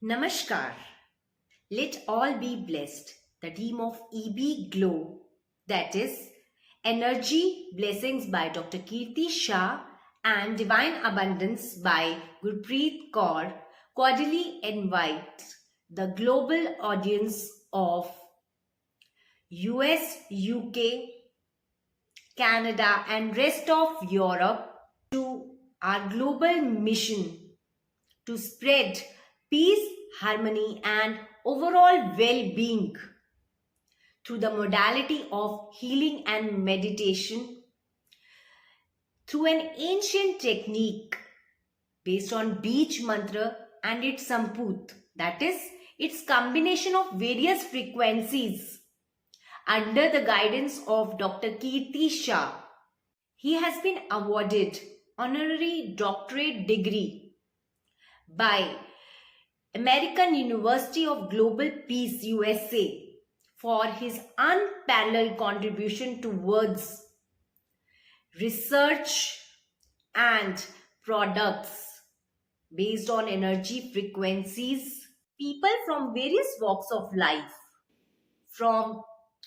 Namaskar. Let all be blessed. The team of EB Glow, that is Energy Blessings by Dr. Kirti Shah and Divine Abundance by Gurpreet Kaur, cordially invite the global audience of US, UK, Canada, and rest of Europe to our global mission to spread peace, harmony, and overall well being through the modality of healing and meditation through an ancient technique based on Beach Mantra and its Samput, that is, its combination of various frequencies under the guidance of Dr. Kirti Shah. He has been awarded honorary doctorate degree by American University of Global Peace USA for his unparalleled contribution towards research and products based on energy frequencies. People from various walks of life, from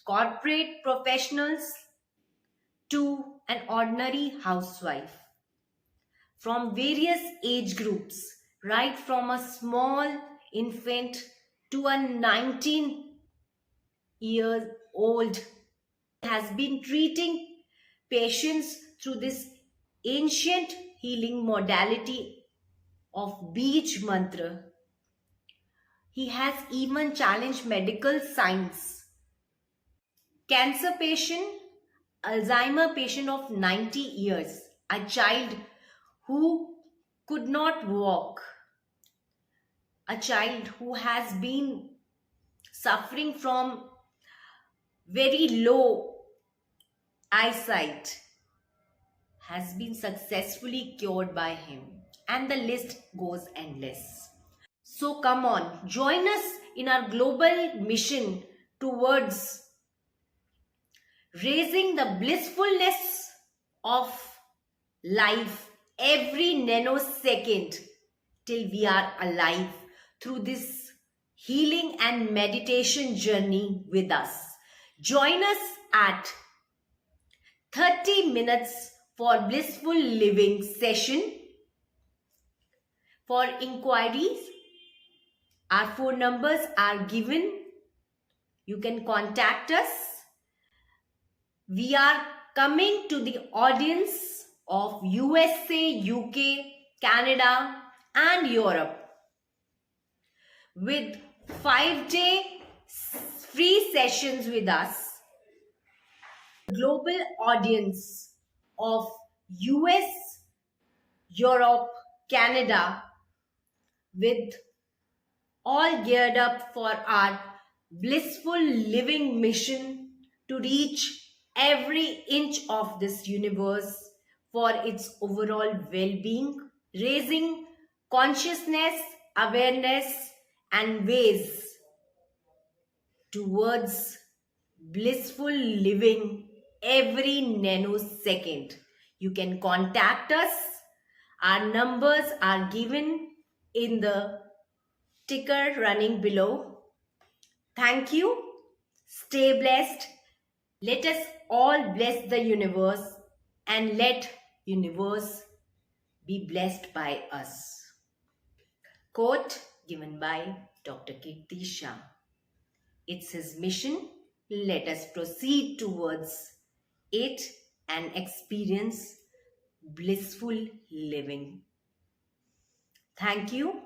corporate professionals to an ordinary housewife, from various age groups, right from a small infant to a 19-year-old, has been treating patients through this ancient healing modality of Beach Mantra. He has even challenged medical science. Cancer patient, Alzheimer patient of 90 years, a child who could not walk, a child who has been suffering from very low eyesight, has been successfully cured by him, and the list goes endless. So come on, join us in our global mission towards raising the blissfulness of life every nanosecond till we are alive through this healing and meditation journey with us. Join us at 30 minutes for blissful living session. For inquiries, our phone numbers are given. You can contact us. We are coming to the audience of USA, UK, Canada, and Europe with 5-day free sessions with us. Global audience of US, Europe, Canada, with all geared up for our blissful living mission to reach every inch of this universe for its overall well-being, raising consciousness, awareness, and ways towards blissful living every nanosecond. You can contact us. Our numbers are given in the ticker running below. Thank you. Stay blessed. Let us all bless the universe and let universe be blessed by us. Quote given by Dr. Kirti Shah. It's his mission. Let us proceed towards it and experience blissful living. Thank you.